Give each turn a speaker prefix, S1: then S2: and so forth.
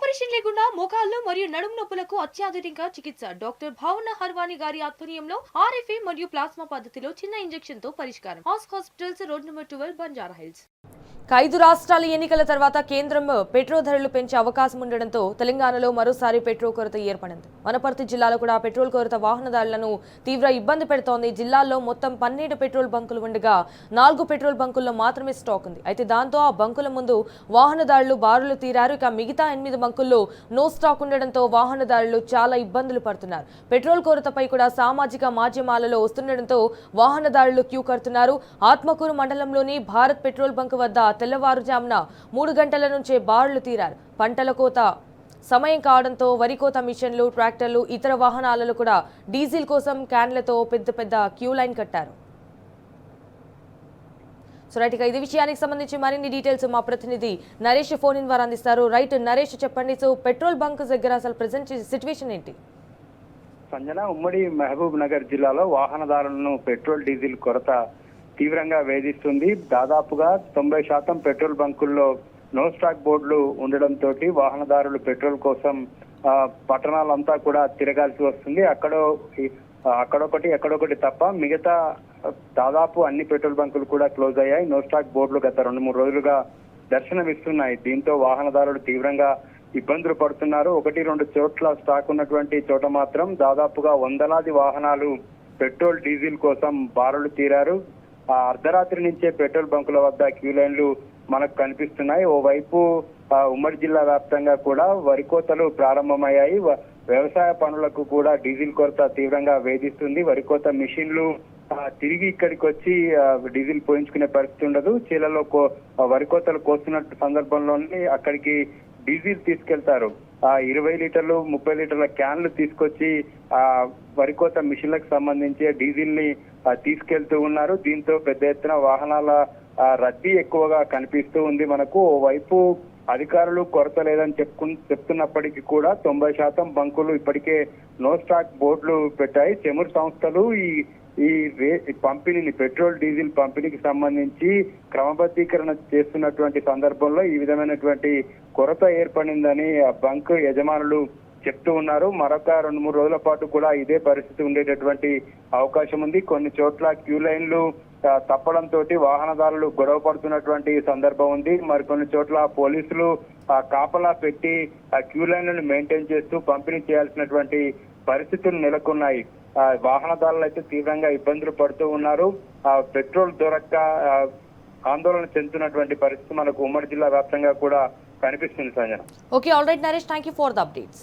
S1: Operation లేకుండా మోకాళ్లు మరియు నడుము నొప్పులకు అత్యాధునిక చికిత్స డాక్టర్ భావన హర్వాణి గారి ఆధ్వర్యంలో ఆర్ఎఫ్ఏ మరియు ప్లాస్మా పద్ధతిలో చిన్న ఇంజెక్షన్ తో పరిష్కారం. Hospitals road number 12 Banjara hills. 5 రాష్ట్రాల ఎన్నికల తర్వాత కేంద్రం పెట్రోల్ ధరలు పెంచే అవకాశం ఉండడంతో తెలంగాణలో మరోసారి పెట్రోల్ కొరత ఏర్పడింది. వనపర్తి జిల్లాలో కూడా పెట్రోల్ కొరత వాహనదారులను తీవ్ర ఇబ్బంది పెడుతోంది. జిల్లాలో మొత్తం 12 పెట్రోల్ బంకులు ఉండగా 4 పెట్రోల్ బంకుల్లో మాత్రమే స్టాక్ ఉంది. అయితే దాంతో ఆ బంకుల ముందు వాహనదారులు బారులు తీరారు. ఇక మిగతా 8 బంకుల్లో నో స్టాక్ ఉండడంతో వాహనదారులు చాలా ఇబ్బందులు పడుతున్నారు. పెట్రోల్ కొరతపై కూడా సామాజిక మాధ్యమాలలో వస్తుండడంతో వాహనదారులు క్యూ కడుతున్నారు. ఆత్మకూరు మండలంలోని భారత్ పెట్రోల్ బంక్ వద్ద తెల్లవారుజామున 3 గంటల నుంచే బారులు తీరారు. పంటల కోత సమయం కావడంతో వరి కోత మిషన్లు, ట్రాక్టర్లు, ఇతర వాహనాలలో కూడా డీజిల్ కోసం క్యాన్లతో పెద్ద క్యూ లైన్ కట్టారు. సో రైట్, ఇక ఇది విషయానికి సంబంధించి మరిన్ని డీటెయిల్స్ మా ప్రతినిధి నరేష్ ఫోన్ ఇన్ వారు అందిస్తారు. రైట్ నరేష్, చెప్పండి. సో పెట్రోల్ బంక్ దగ్గర అసలు ప్రెజెంట్ సిచ్యువేషన్ ఏంటి?
S2: సంజన, ఉమ్మడి మహబూబ్ నగర్ జిల్లాలో వాహనదారులను పెట్రోల్ డీజిల్ కొరత తీవ్రంగా వేధిస్తుంది. దాదాపుగా 90% పెట్రోల్ బంకుల్లో నో స్టాక్ బోర్డులు ఉండడంతో వాహనదారులు పెట్రోల్ కోసం పట్టణాలంతా కూడా తిరగాల్సి వస్తుంది. అక్కడొకటి ఎక్కడొకటి తప్ప మిగతా దాదాపు అన్ని పెట్రోల్ బంకులు కూడా క్లోజ్ అయ్యాయి. నో స్టాక్ బోర్డులు గత 2-3 రోజులుగా దర్శనమిస్తున్నాయి. దీంతో వాహనదారులు తీవ్రంగా ఇబ్బందులు పడుతున్నారు. 1-2 చోట్ల స్టాక్ ఉన్నటువంటి చోట మాత్రం దాదాపుగా వందలాది వాహనాలు పెట్రోల్ డీజిల్ కోసం బారులు తీరారు. అర్ధరాత్రి నుంచే పెట్రోల్ బంకుల వద్ద క్యూ లైన్లు మనకు కనిపిస్తున్నాయి. ఓవైపు ఉమ్మడి జిల్లా వ్యాప్తంగా కూడా వరి కోతలు ప్రారంభమయ్యాయి. వ్యవసాయ పనులకు కూడా డీజిల్ కొరత తీవ్రంగా వేధిస్తుంది. వరి కోత మిషన్లు తిరిగి ఇక్కడికి వచ్చి డీజిల్ పోయించుకునే పరిస్థితి ఉండదు. చీలలో వరి కోతలు కోస్తున్న సందర్భంలోనే అక్కడికి డీజిల్ తీసుకెళ్తారు. 20 లీటర్లు 30 లీటర్ల క్యాన్లు తీసుకొచ్చి వరి కోత మిషన్లకు సంబంధించి డీజిల్ ని తీసుకెళ్తూ ఉన్నారు. దీంతో పెద్ద ఎత్తున వాహనాల రద్దీ ఎక్కువగా కనిపిస్తూ ఉంది మనకు. ఓవైపు అధికారులు కొరత లేదని చెప్తున్నప్పటికీ కూడా 90% బంకులు ఇప్పటికే నో స్టాక్ బోర్డులు పెట్టాయి. చమురు సంస్థలు ఈ పంపిణీని పెట్రోల్ డీజిల్ పంపిణీకి సంబంధించి క్రమబద్ధీకరణ చేస్తున్నటువంటి సందర్భంలో ఈ విధమైనటువంటి కొరత ఏర్పడిందని బంక్ యజమానులు చెప్తూ ఉన్నారు. మరొక 2-3 రోజుల పాటు కూడా ఇదే పరిస్థితి ఉండేటటువంటి అవకాశం ఉంది. కొన్ని చోట్ల క్యూ లైన్లు తప్పడంతో వాహనదారులు గొడవ పడుతున్నటువంటి సందర్భం ఉంది. మరికొన్ని చోట్ల పోలీసులు కాపలా పెట్టి క్యూ లైన్లను మెయింటైన్ చేస్తూ పంపిణీ చేయాల్సినటువంటి పరిస్థితులు నెలకొన్నాయి. వాహనదారులు అయితే తీవ్రంగా ఇబ్బందులు పడుతూ ఉన్నారు. పెట్రోల్ దొరక్క ఆందోళన చెందుతున్నటువంటి పరిస్థితి మనకు ఉమ్మడి జిల్లా వ్యాప్తంగా కూడా కనిపిస్తుంది. Sanjana.
S1: Okay, all right Naresh, thank you for the updates.